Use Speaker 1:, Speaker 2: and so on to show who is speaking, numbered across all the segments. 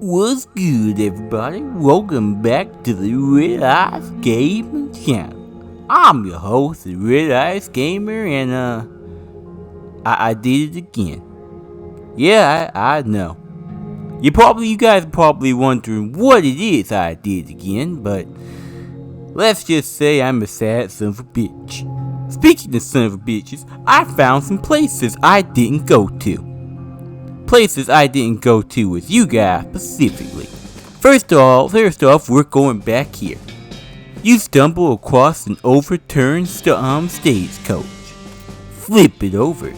Speaker 1: What's good, everybody? Welcome back to the Red Eyes Gaming Channel. I'm your host, the Red Eyes Gamer, and I did it again. Yeah, I know. You guys are probably wondering what it is I did again, but let's just say I'm a sad son of a bitch. Speaking of son of a bitches, I found some places I didn't go to. Places I didn't go to with you guys specifically. First off, we're going back here. You stumble across an overturned stagecoach. Flip it over.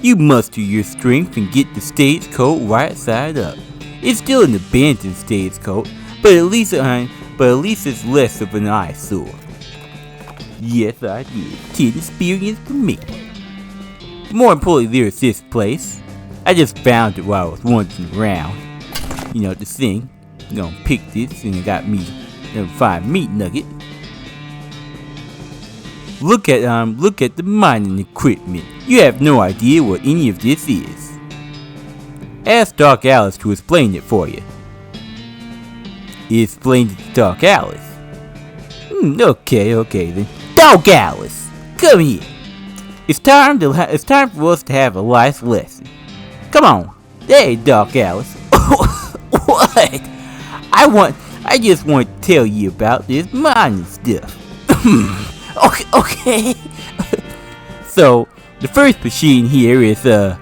Speaker 1: You muster your strength and get the stagecoach right side up. It's still an abandoned stagecoach, but at least it's less of an eyesore. Yes, I did. 10 experience for me. More importantly, there's this place. I just found it while I was wandering around. You know, the thing. You know, pick this and it got me a fine meat nugget. Look at the mining equipment. You have no idea what any of this is. Ask Dark Alice to explain it for you. He explained it to Dark Alice. Okay then. Dark Alice, come here. It's time for us to have a life lesson. Come on. Hey, Dark Alice. What? I just want to tell you about this mining stuff. Okay. So, the first machine here is a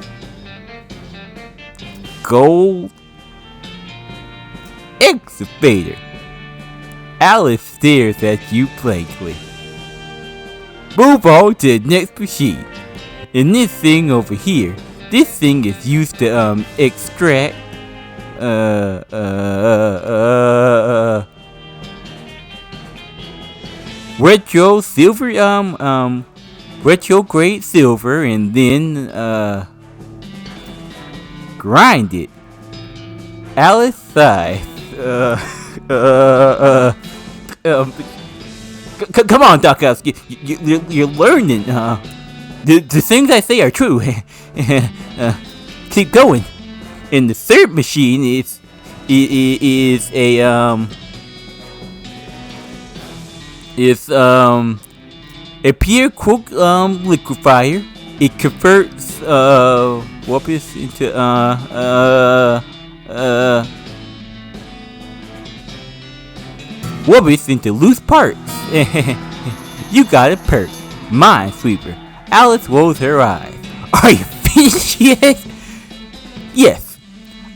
Speaker 1: gold excavator. Alice stares at you blankly. Move on to the next machine. And this thing over here. This thing is used to extract retrograde silver and then grind it. Alice sighs. Come on, Doc Alice. You're learning. The things I say are true. Keep going. And the third machine is a pure cook liquefier. It converts whoopers into whoopers into loose parts. You got a perk. Minesweeper. Alice rolls her eyes. Are you finished yet? Yes.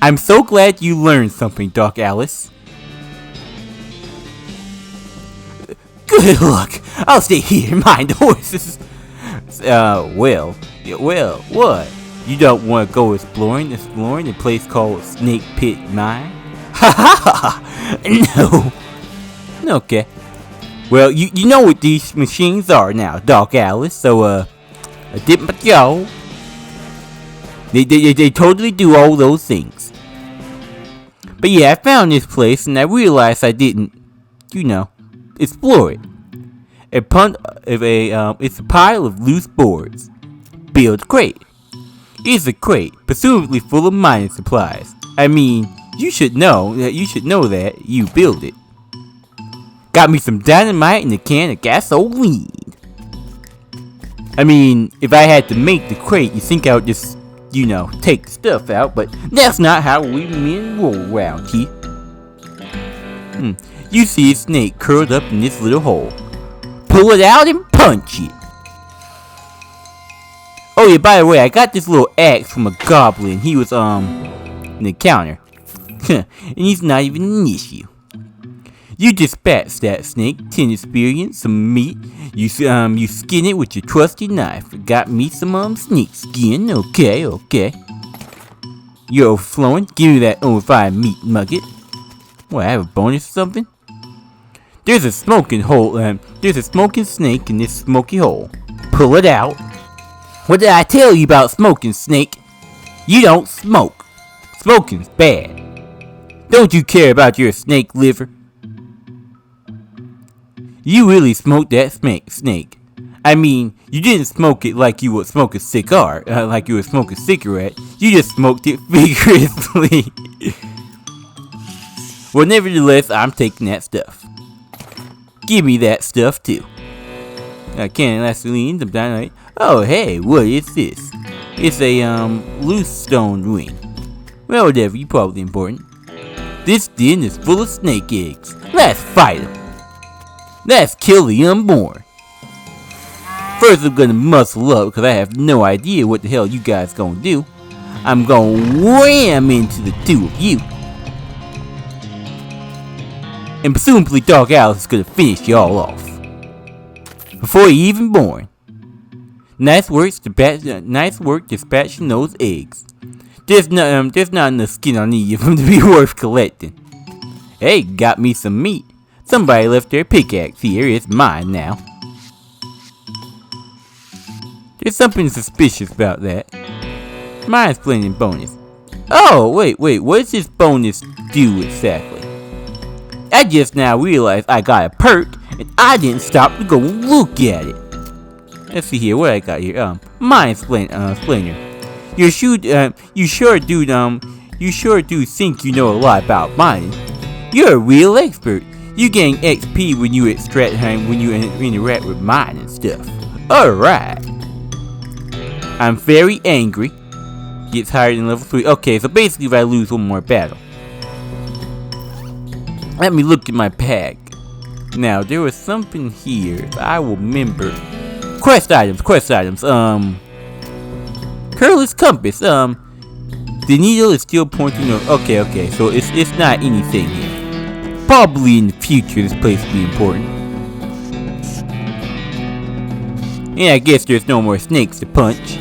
Speaker 1: I'm so glad you learned something, Dark Alice. Good luck. I'll stay here and mind the horses. Well, what? You don't want to go exploring a place called Snake Pit Mine? No. Okay. Well, you know what these machines are now, Dark Alice, so, I dip my toe. They totally do all those things. But yeah, I found this place and I realized I didn't, explore it. It's a pile of loose boards. Build crate. It's a crate, presumably full of mining supplies. I mean, you should know that you build it. Got me some dynamite and a can of gasoline. I mean, if I had to make the crate, you think I would just, take the stuff out, but that's not how we men roll around here. You see a snake curled up in this little hole. Pull it out and punch it. Oh yeah, by the way, I got this little axe from a goblin. He was, in the counter. And he's not even an issue. You dispatch that snake, 10 experience, some meat. You skin it with your trusty knife. Got me some snake skin. Okay. You're overflowing. Give me that overfine meat nugget. What, I have a bonus or something? There's a smoking snake in this smoky hole. Pull it out. What did I tell you about smoking, snake? You don't smoke. Smoking's bad. Don't you care about your snake liver? You really smoked that snake. I mean, you didn't smoke it like you would smoke a cigar, like you would smoke a cigarette. You just smoked it vigorously. Well, nevertheless, I'm taking that stuff. Give me that stuff too. Cannon Laceline, the dynamite. Oh, hey, what is this? It's a, loose stone ring. Well, whatever, you probably important. This den is full of snake eggs. Let's fight them. Let's kill the unborn. First, I'm gonna muscle up because I have no idea what the hell you guys gonna do. I'm gonna wham into the two of you. And presumably Dark Alice is gonna finish y'all off. Before you're even born. Nice work dispatching those eggs. There's not enough skin on any of them to be worth collecting. Hey, got me some meat. Somebody left their pickaxe here. It's mine now. There's something suspicious about that. Mine's plenty bonus. Oh, wait, what does this bonus do exactly? I just now realized I got a perk, and I didn't stop to go look at it. Let's see here, what I got here. Mind Splinter. You sure do think you know a lot about mining. You're a real expert. You gain XP when you interact with mine and stuff. Alright. I'm very angry. Gets higher than level 3. Okay, so basically if I lose one more battle. Let me look at my pack. Now, there was something here, if I will remember. Quest items. Curless compass. The needle is still pointing up. Okay, so it's not anything here. Probably in the future this place will be important. Yeah, I guess there's no more snakes to punch.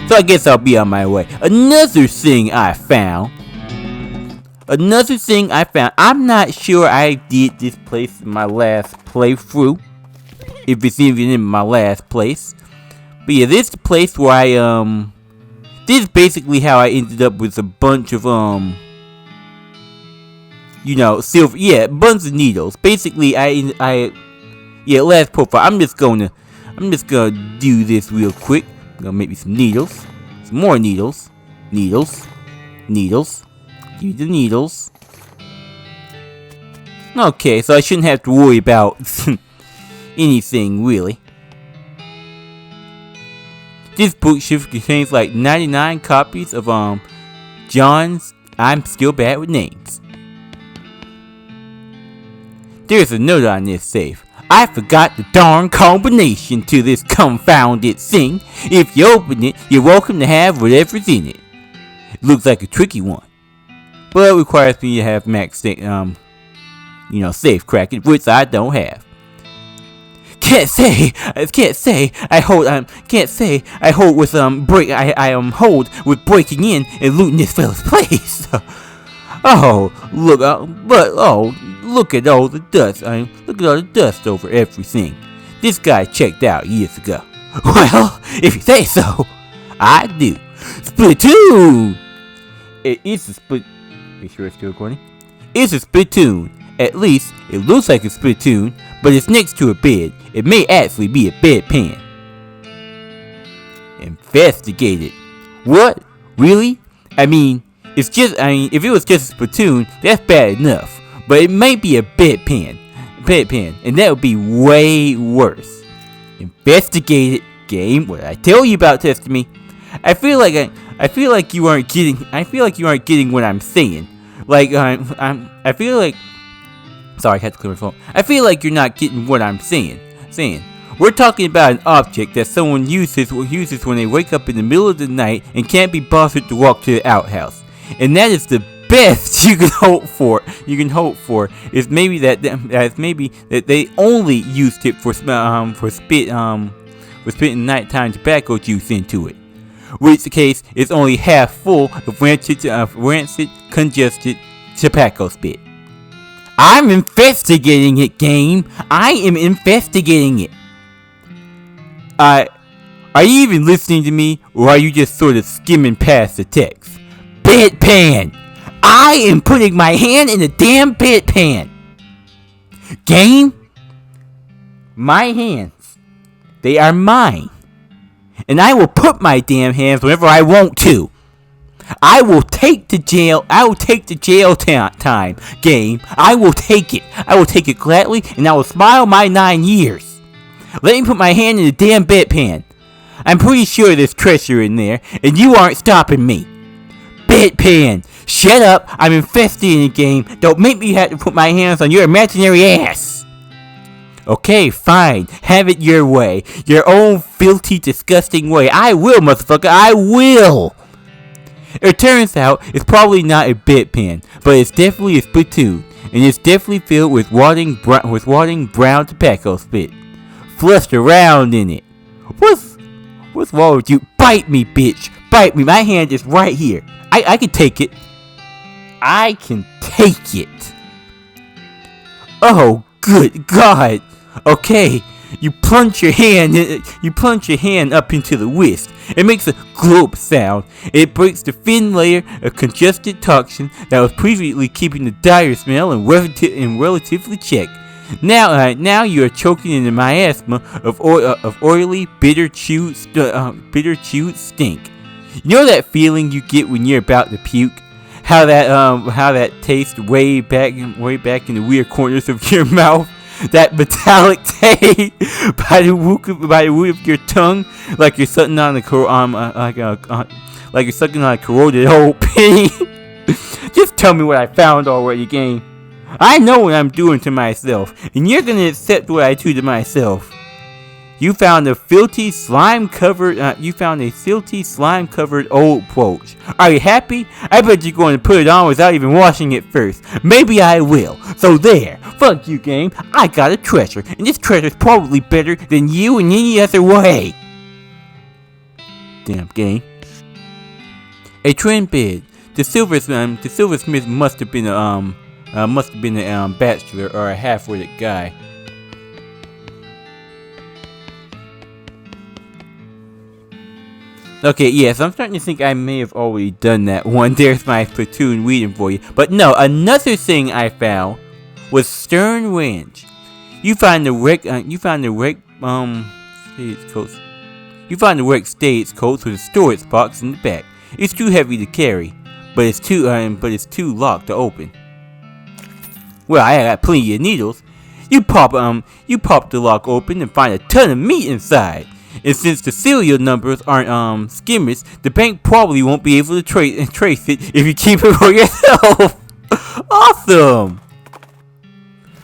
Speaker 1: So I guess I'll be on my way. Another thing I found. I'm not sure I did this place in my last playthrough. If it's even in my last place. But yeah, this is the place where this is basically how I ended up with a bunch of, silver, yeah, bunch of needles. Basically, last profile, I'm just gonna do this real quick. I'm gonna make me some needles. Some more needles. Needles. Give me the needles. Okay, so I shouldn't have to worry about anything, really. This bookshelf contains like 99 copies of John's I'm Still Bad with Names. There's a note on this safe. I forgot the darn combination to this confounded thing. If you open it, you're welcome to have whatever's in it. It looks like a tricky one, but it requires me to have max safe cracking, which I don't have. I hold with breaking in and looting this fella's place. Look at all the dust. Look at all the dust over everything. This guy checked out years ago. Well, if you say so, I do. Splatoon! It's a split. Are you sure it's still recording? It's a Splatoon. At least, it looks like a Splatoon, but it's next to a bed. It may actually be a bedpan. Investigate it. What? Really? If it was just a Splatoon, that's bad enough. But it might be a bedpan, and that would be way worse. Investigate it, game. What did I tell you about testing me? I feel like you aren't getting what I'm saying. Sorry, I had to clear my phone. I feel like you're not getting what I'm saying. We're talking about an object that someone uses when they wake up in the middle of the night and can't be bothered to walk to the outhouse. And that is the best you can hope for. Is maybe that they only used it for spitting nighttime tobacco juice into it. Which case is only half full of rancid, congested tobacco spit. I'm investigating it, game. I am investigating it. Are you even listening to me, or are you just sort of skimming past the text? Bedpan! I am putting my hand in the damn bedpan! Game? My hands. They are mine. And I will put my damn hands wherever I want to. I will take the jail. I will take the jail time, game. I will take it. I will take it gladly, and I will smile my 9 years. Let me put my hand in the damn bedpan. I'm pretty sure there's treasure in there, and you aren't stopping me. Bedpan, shut up. I'm invested in the game. Don't make me have to put my hands on your imaginary ass. Okay, fine. Have it your way. Your own filthy, disgusting way. I will, motherfucker. I will. It turns out it's probably not a bedpan, but it's definitely a spittoon, and it's definitely filled with wadding brown tobacco spit, flushed around in it. What's wrong with you? Bite me, bitch! Bite me! My hand is right here. I can take it. I can take it. Oh, good God! Okay. You plunge your hand up into the whisk. It makes a glop sound. It breaks the thin layer of congested toxin that was previously keeping the dire smell in relatively check. Now you are choking in the miasma of oily, bitter chewed stink. You know that feeling you get when you're about to puke? How that tastes way back in the weird corners of your mouth? That metallic taste by the root of your tongue, like you're sucking on like you're sucking on a corroded old penny. Just tell me what I found already, game. I know what I'm doing to myself, and you're gonna accept what I do to myself. You found a filthy slime covered old brooch. Are you happy? I bet you're going to put it on without even washing it first. Maybe I will. So there. Fuck you, game. I got a treasure, and this treasure's probably better than you in any other way. Damn, game. A twin bed. The silversmith must have been a bachelor or a half-witted guy. Okay, yes, I'm starting to think I may have already done that one. There's my platoon waiting for you. But no, another thing I found was stern winch. You find the wreck stagecoach with a storage box in the back. It's too heavy to carry, but it's too locked to open. Well, I got plenty of needles. You pop the lock open and find a ton of meat inside. And since the serial numbers aren't skimmers, the bank probably won't be able to trace it if you keep it for yourself. Awesome!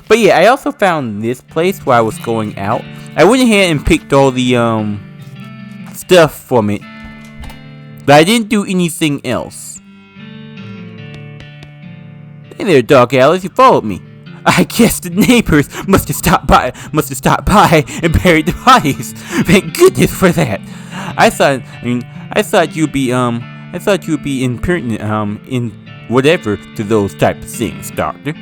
Speaker 1: But yeah, I also found this place while I was going out. I went ahead and picked all the stuff from it, but I didn't do anything else. Hey there, Dog Alice, you followed me. I guess the neighbors must have stopped by and buried the bodies. Thank goodness for that. I thought you'd be impertinent in whatever to those type of things, Doctor.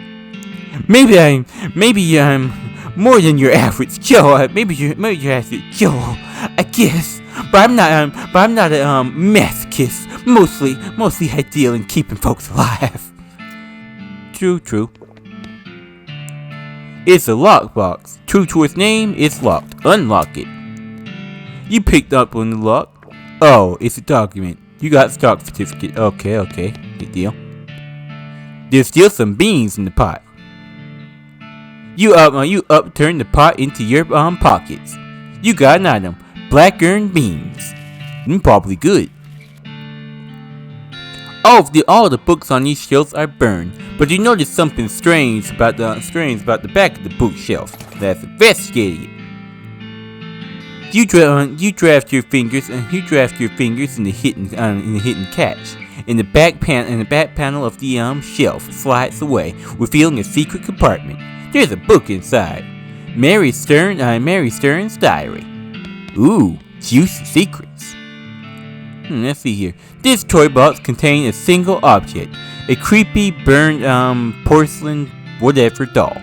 Speaker 1: Maybe I'm more than your average Joe. Maybe you're average Joe, I guess. But I'm not a masochist. Mostly I deal in keeping folks alive. True. It's a lockbox. True to its name, it's locked. Unlock it. You picked up on the lock. Oh, it's a document. You got stock certificate. Okay. Good deal. There's still some beans in the pot. You upturn the pot into your pockets. You got an item. Black earned beans. Probably good. All the books on these shelves are burned, but you notice something strange about the back of the bookshelf. That's investigating it. You draft your fingers in the hidden catch. In the back panel of the shelf slides away, revealing a secret compartment. There's a book inside. Mary Stern's diary. Ooh, juicy secrets. Let's see here. This toy box contains a single object, a creepy burned porcelain whatever doll.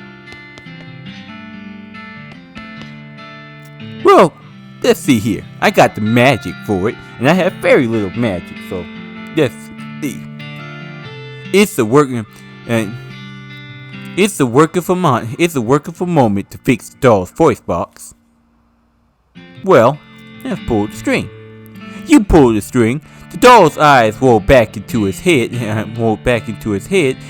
Speaker 1: Well, let's see here. I got the magic for it, and I have very little magic, so let's see. It's a work of a moment to fix the doll's voice box. Well, let's pull the string. You pull the string. The doll's eyes roll back into his head, and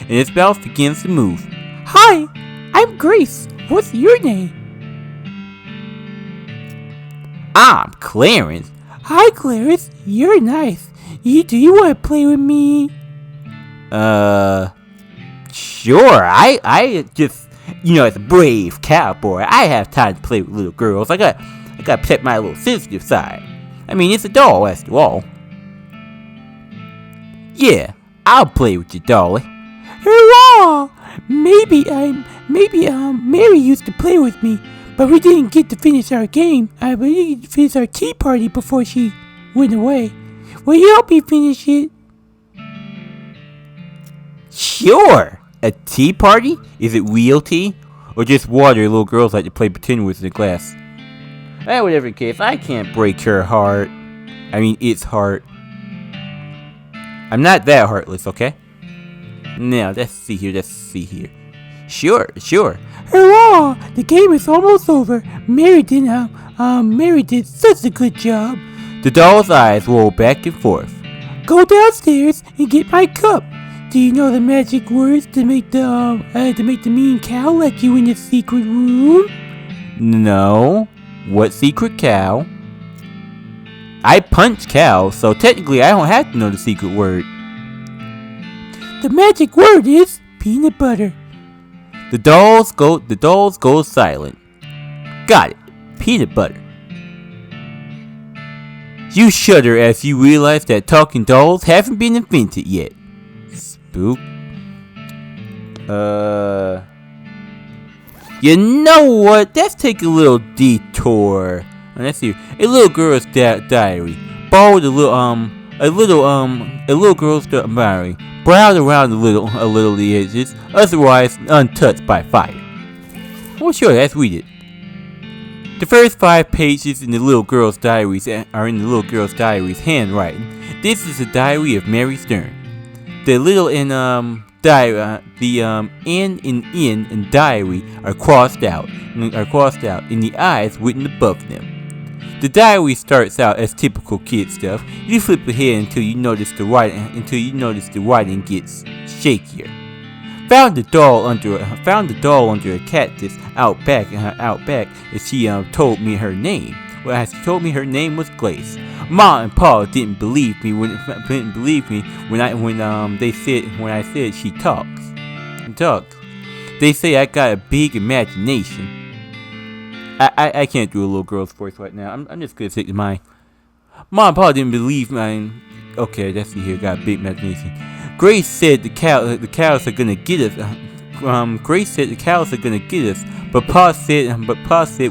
Speaker 1: his mouth begins to move.
Speaker 2: Hi, I'm Grace. What's your name?
Speaker 1: I'm Clarence.
Speaker 2: Hi, Clarence. You're nice. Do you want to play with me?
Speaker 1: Sure. I just, as a brave cowboy, I have time to play with little girls. I got to protect my little sensitive side. I mean, it's a doll after all. Yeah, I'll play with you, dolly.
Speaker 2: Hurrah! Maybe Mary used to play with me, but we didn't get to finish our game. We didn't finish our tea party before she went away. Will you help me finish it?
Speaker 1: Sure! A tea party? Is it real tea? Or just water little girls like to play pretend with in a glass? Whatever the case, I can't break her heart. I mean, its heart. I'm not that heartless, okay? Now, let's see here. Sure.
Speaker 2: Hurrah! The game is almost over. Mary did such a good job.
Speaker 1: The doll's eyes roll back and forth.
Speaker 2: Go downstairs and get my cup. Do you know the magic words to make the mean cow let you in the secret room?
Speaker 1: No. What secret cow? I punch cows, so technically I don't have to know the secret word.
Speaker 2: The magic word is peanut butter.
Speaker 1: The dolls go silent. Got it. Peanut butter. You shudder as you realize that talking dolls haven't been invented yet. Spook. You know what? Let's take a little detour. Let's see. A little girl's diary. Borrowed a little girl's diary. Browsed around a little the edges, otherwise untouched by fire. Well, sure, let's read it. The first 5 pages in the little girl's diaries are in the little girl's diary's handwriting. This is a diary of Mary Stern. The little N in diary are crossed out, and the I's written above them. The diary starts out as typical kid stuff. You flip ahead until you notice the writing gets shakier. Found the doll under a cactus out back, as she told me her name. Well, she told me her name was Grace. Ma and Pa didn't believe me when I said she talks. They say I got a big imagination. I can't do a little girl's voice right now. I'm just gonna stick to mine. Mom and Pa didn't believe me. Okay, let's see here. Got a big imagination. Grace said the cows are gonna get us. Grace said the cows are gonna get us, but Pa said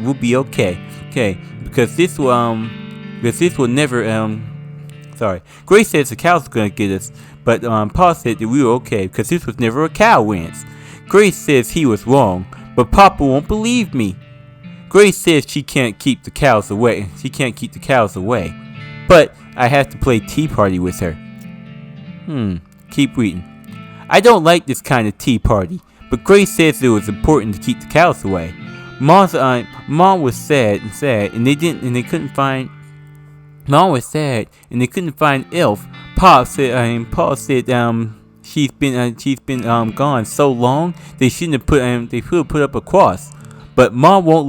Speaker 1: we'll be okay. Okay, because this will never. Sorry. Grace says the cows are gonna get us, but Pa said that we were okay because this was never a cow ranch. Grace says he was wrong, but Papa won't believe me. Grace says she can't keep the cows away. But I have to play tea party with her. Keep reading. I don't like this kind of tea party, but Grace says it was important to keep the cows away. Mom was sad, and they couldn't find. Mom was sad, and they couldn't find Elf. Pa said she's been gone so long they shouldn't have put up a cross. But Mom won't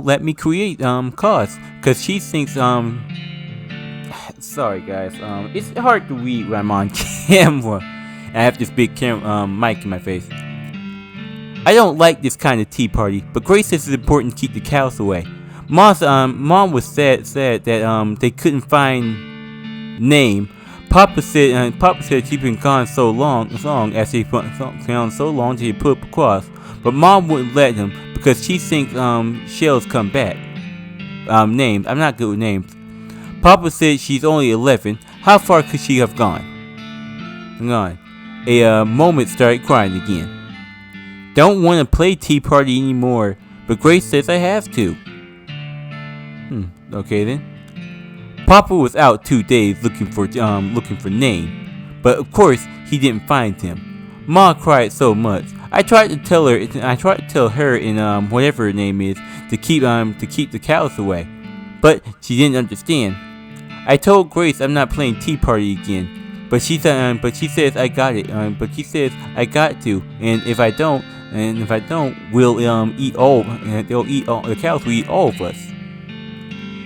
Speaker 1: let me create cause, cause she thinks sorry guys, it's hard to read when I'm on camera. I have this big mic in my face. I don't like this kind of tea party, but Grace says it's important to keep the cows away. Mom was sad that they couldn't find name. Papa said she'd been gone so long as he found so long till he put up a cross. But Mom wouldn't let him because she thinks shells come back. Names. I'm not good with names. Papa said she's only 11. How far could she have gone? A moment started crying again. Don't want to play tea party anymore, but Grace says I have to. Okay then. Papa was out 2 days looking for name, but of course he didn't find him. Ma cried so much. I tried to tell her in whatever her name is to keep the cows away, but she didn't understand. I told Grace I'm not playing Tea Party again, but she says I got it. But she says I got to, and if I don't, we'll eat all, and they'll eat all. The cows will eat all of us.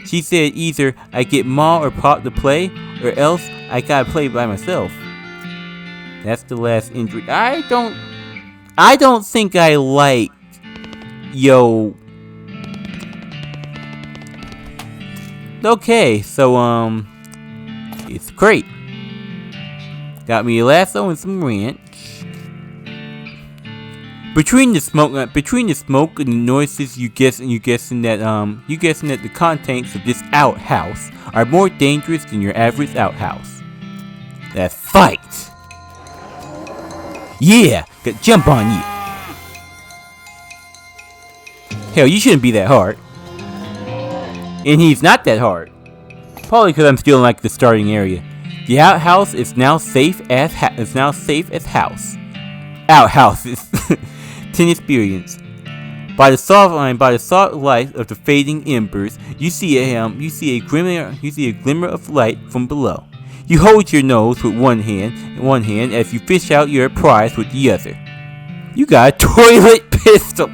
Speaker 1: She said either I get Ma or Pop to play, or else I gotta play by myself. That's the last injury. I don't think I like. Yo. Okay, so it's great. Got me a lasso and some ranch. Between the smoke and the noises, you guessing that the contents of this outhouse are more dangerous than your average outhouse. Let's fight! Yeah, got jump on you. Hell, you shouldn't be that hard. And he's not that hard. Probably because I'm still in like the starting area. The outhouse is now safe as house. Outhouses. 10 experience. By the soft light of the fading embers, you see a glimmer of light from below. You hold your nose with one hand as you fish out your prize with the other. You got a toilet pistol.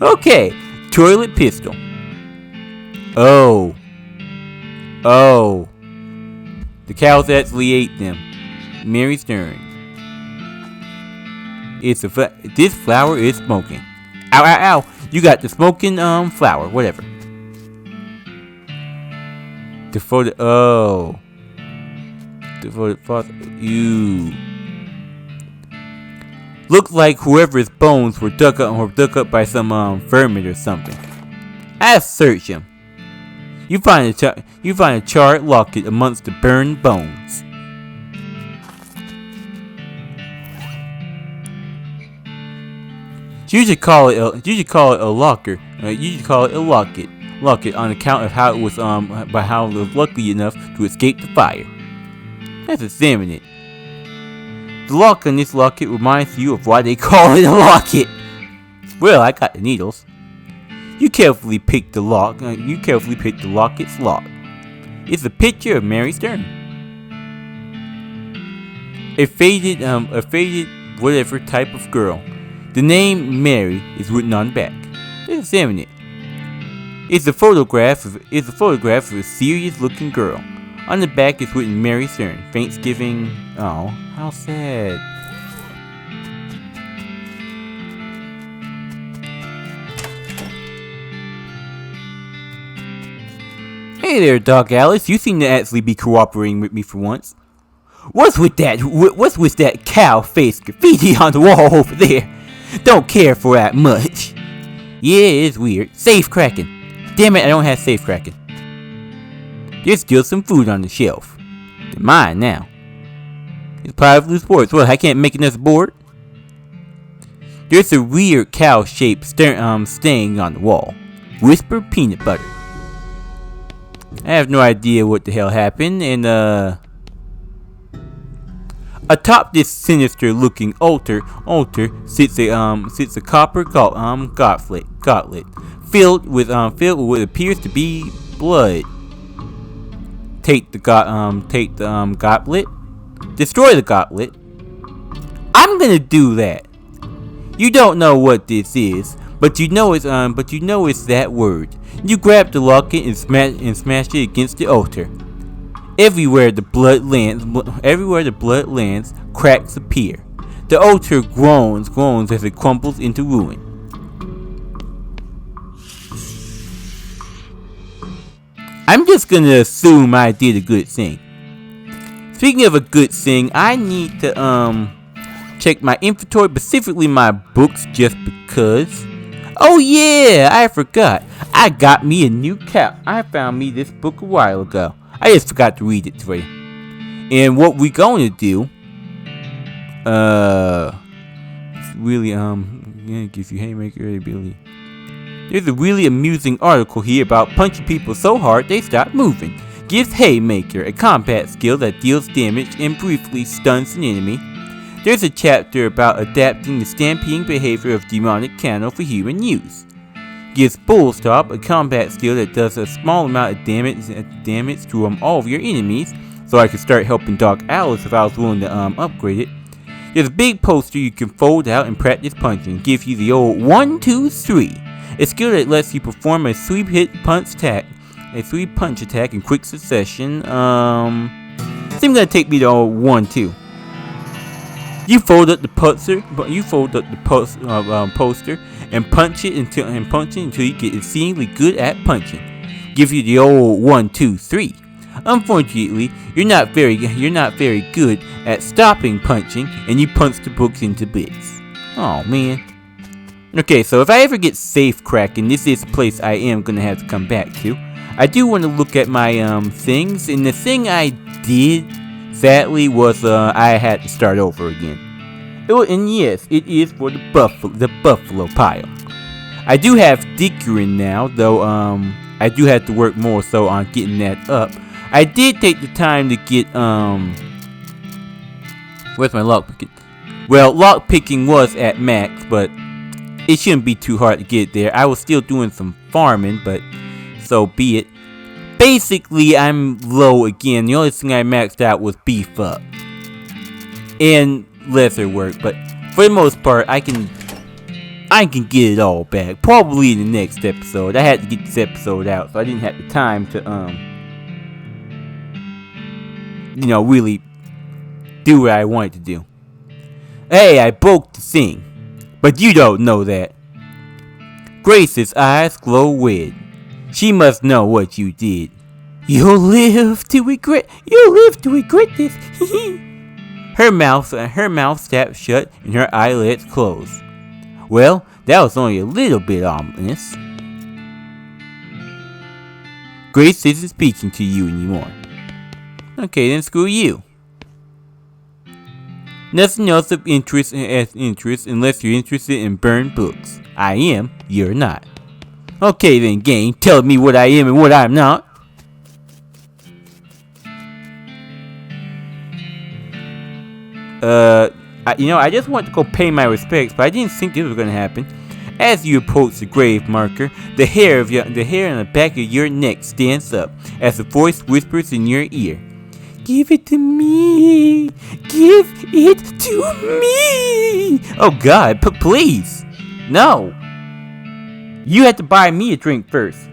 Speaker 1: Okay, toilet pistol. Oh. The cows actually ate them. Mary Stern. This flower is smoking. Ow, ow, ow. You got the smoking flower, whatever. You. Looks like whoever's bones were dug up by some vermin or something. I search him. You find a charred locket amongst the burned bones. You should call it a locker. You should call it a locket on account of how it was lucky enough to escape the fire. Let's examine it. The lock on this locket reminds you of why they call it a locket. Well, I got the needles. You carefully pick the locket's lock. It's a picture of Mary Stern. A faded whatever type of girl. The name Mary is written on the back. Let's examine it. It's a photograph of a serious-looking girl. On the back is written Mary Stern. Thanksgiving. Oh, how sad. Hey there, Doc Alice. You seem to actually be cooperating with me for once. What's with that cow face graffiti on the wall over there? Don't care for that much. Yeah, it's weird. Safe cracking. Damn it, I don't have safe cracking. There's still some food on the shelf. They're mine now. It's part of loose boards. What, I can't make another board? There's a weird cow-shaped stain on the wall. Whisper peanut butter. I have no idea what the hell happened, and atop this sinister-looking altar sits a copper gauntlet filled with what appears to be blood. Take the gauntlet. Destroy the gauntlet. I'm gonna do that. You don't know what this is, but you know it's that word. You grab the locket and smash it against the altar. Everywhere the blood lands, cracks appear. The altar groans as it crumbles into ruin. I'm just gonna assume I did a good thing. Speaking of a good thing, I need to check my inventory, specifically my books, just because. Oh yeah, I forgot. I got me a new cow. I found me this book a while ago. I just forgot to read it to you. And what we're going to do, it's really, gives you haymaker ability. There's a really amusing article here about punching people so hard they stop moving. Gives haymaker a combat skill that deals damage and briefly stuns an enemy. There's a chapter about adapting the stampeding behavior of demonic candle for human use. Gives Bull Stop, a combat skill that does a small amount of damage to all of your enemies. So I could start helping Doc Alice if I was willing to upgrade it. There's a big poster you can fold out and practice punching. Gives you the old 1, 2, 3. A skill that lets you perform a 3-punch attack in quick succession. Seems gonna take me to 1, 2. You fold up the poster, and punch it until you get exceedingly good at punching. Give you the old 1, 2, 3. Unfortunately, you're not very good at stopping punching, and you punch the books into bits. Oh man. Okay, so if I ever get safe cracking, this is a place I am gonna have to come back to. I do want to look at my things, and the thing I did, sadly, was I had to start over again. And yes, it is for the buffalo pile. I do have diggering now, though I do have to work more so on getting that up. I did take the time to get where's my lockpicking? Well, lockpicking was at max, but it shouldn't be too hard to get there. I was still doing some farming, but so be it. Basically, I'm low again. The only thing I maxed out was beef up and leather work, but for the most part, I can get it all back. Probably in the next episode. I had to get this episode out, so I didn't have the time to really do what I wanted to do. Hey, I broke the thing, but you don't know that. Grace's eyes glow red. She must know what you did. You'll live to regret this. Her mouth snapped shut and her eyelids closed. Well, that was only a little bit ominous. Grace isn't speaking to you anymore. Okay, then screw you. Nothing else of interest unless you're interested in burned books. I am, you're not. Okay then, game, tell me what I am and what I'm not. I just want to go pay my respects, but I didn't think this was gonna happen. As you approach the grave marker, the hair on the back of your neck stands up as a voice whispers in your ear. Give it to me! Give it to me! Oh God, please! No! You had to buy me a drink first.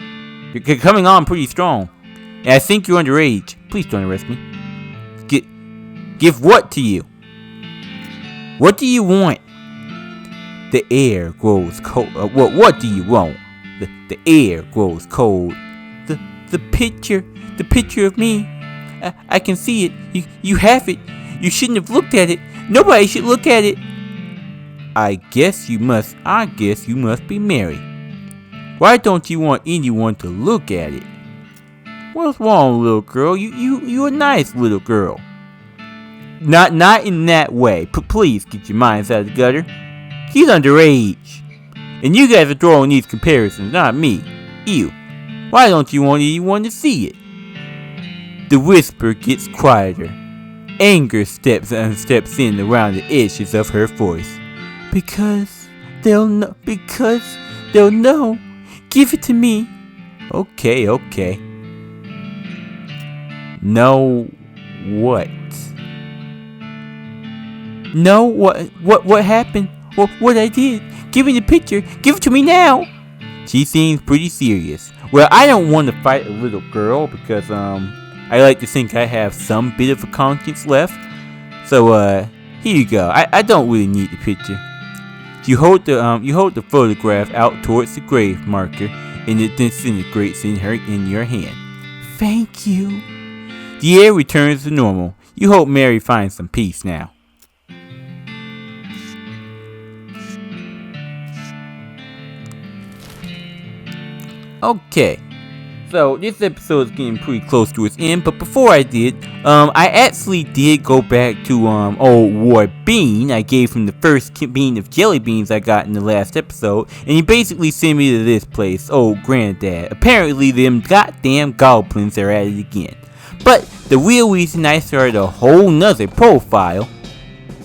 Speaker 1: You're coming on pretty strong. And I think you're underage. Please don't arrest me. Give what to you? What do you want? The air grows cold. What do you want? The air grows cold. The picture of me. I can see it. You have it. You shouldn't have looked at it. Nobody should look at it. I guess you must be married. Why don't you want anyone to look at it? What's wrong, little girl? You a nice little girl. Not in that way. Please get your minds out of the gutter. She's underage. And you guys are throwing these comparisons, not me. You. Why don't you want anyone to see it? The whisper gets quieter. Anger steps in around the edges of her voice. Because they'll know. Give it to me. Okay. No what? No what happened? What I did? Give me the picture. Give it to me now. She seems pretty serious. Well, I don't want to fight a little girl because I like to think I have some bit of a conscience left. So here you go. I don't really need the picture. You hold the photograph out towards the grave marker, and it disintegrates in your hand. Thank you. The air returns to normal. You hope Mary finds some peace now. Okay, so this episode is getting pretty close to its end, but before I did, I actually did go back to old War Bean. I gave him the first bean of jelly beans I got in the last episode, and he basically sent me to this place, old Granddad. Apparently them goddamn goblins are at it again. But the real reason I started a whole nother profile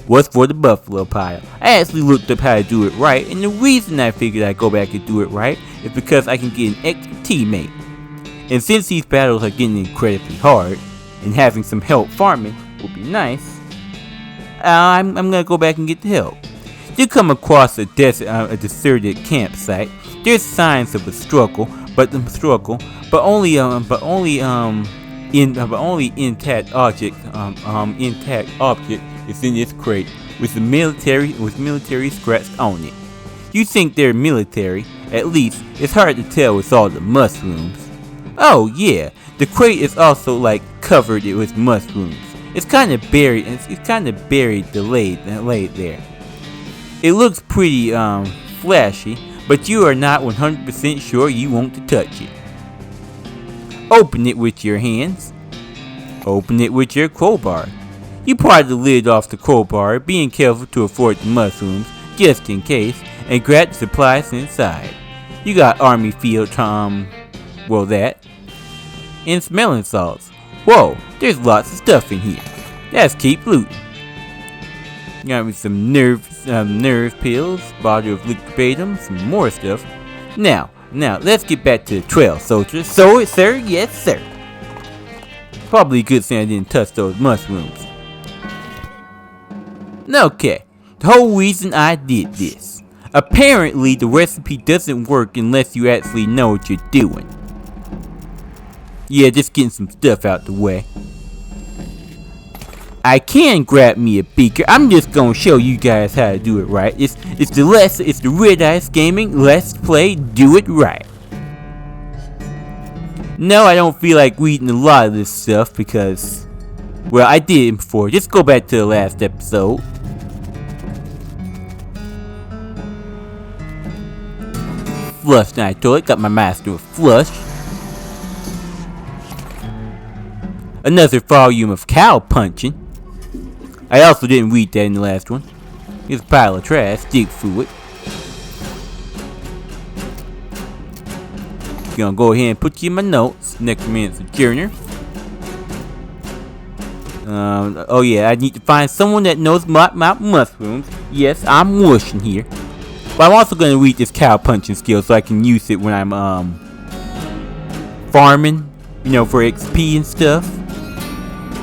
Speaker 1: was for the buffalo pile. I actually looked up how to do it right, and the reason I figured I'd go back and do it right is because I can get an extra teammate. And since these battles are getting incredibly hard, and having some help farming would be nice, I'm gonna go back and get the help. You come across a deserted campsite. There's signs of a struggle, but only intact object is in this crate with military scratched on it. You think they're military? At least it's hard to tell with all the mushrooms. Oh yeah, the crate is also like covered with mushrooms. It's kind of buried. Laid there. It looks pretty flashy, but you are not 100% sure you want to touch it. Open it with your hands. Open it with your crowbar. You pry the lid off the crowbar, being careful to avoid the mushrooms, just in case, and grab the supplies inside. You got army field and smelling salts. Whoa, there's lots of stuff in here. Let's keep looting. Got me some nerve pills, bottle of liquidatum, some more stuff. Now, let's get back to the trail, soldiers. So, sir, yes, sir. Probably a good thing I didn't touch those mushrooms. Okay, the whole reason I did this. Apparently, the recipe doesn't work unless you actually know what you're doing. Yeah, just getting some stuff out the way. I can grab me a beaker. I'm just gonna show you guys how to do it right. It's the Red Ice Gaming Let's Play Do It Right. No, I don't feel like reading a lot of this stuff because, well, I did it before. Just go back to the last episode. Flush night toilet. Got my master of flush. Another volume of cow punching. I also didn't read that in the last one. Here's a pile of trash. Dig through it. Gonna go ahead and put you in my notes. Necromancer Journer. Oh yeah, I need to find someone that knows about mushrooms. Yes, I'm wishing here. But I'm also gonna read this cow punching skill so I can use it when I'm farming, for XP and stuff.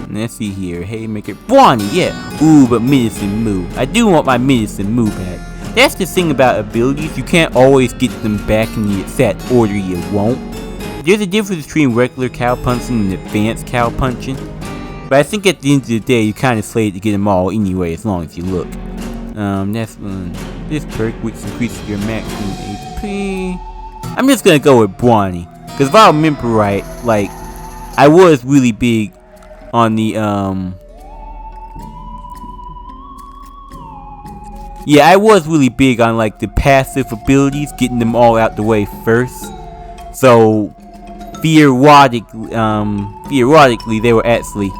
Speaker 1: Let's see here. Haymaker. Bonnie, yeah. Ooh, but medicine move. I do want my medicine move back. That's the thing about abilities. You can't always get them back in the exact order you want. There's a difference between regular cow punching and advanced cow punching. But I think at the end of the day, you kind of slated to get them all anyway, as long as you look. That's this perk which increases your maximum HP. I'm just gonna go with Bonnie. Because if I remember right, like, I was really big on the yeah, I was really big on like the passive abilities, getting them all out the way first. So theoretically they were actually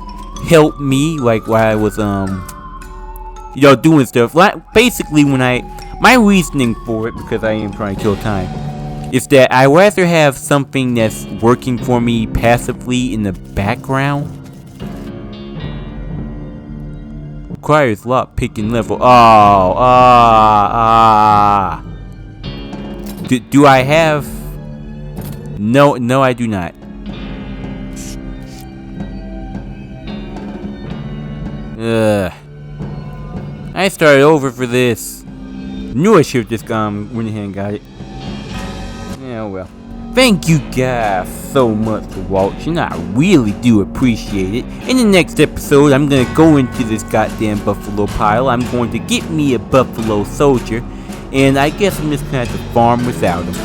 Speaker 1: help me like while I was doing stuff. Like basically when my reasoning for it, because I am trying to kill time, is that I rather have something that's working for me passively in the background. Requires lock picking level. Do I have? No, I do not. I started over for this. Knew I should have just went ahead and got it. Yeah, well. Thank you guys so much for watching. I really do appreciate it. In the next episode, I'm going to go into this goddamn buffalo pile. I'm going to get me a buffalo soldier. And I guess I'm just going to have to farm without him.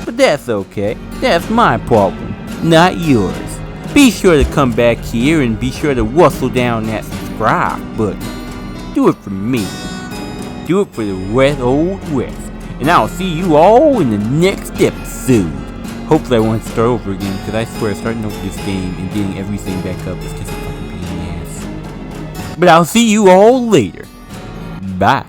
Speaker 1: But that's okay. That's my problem, not yours. Be sure to come back here and be sure to whistle down that subscribe button. Do it for me. Do it for the Old West. And I'll see you all in the next episode. Hopefully I won't start over again, because I swear starting over this game and getting everything back up is just a fucking pain in the ass. But I'll see you all later. Bye.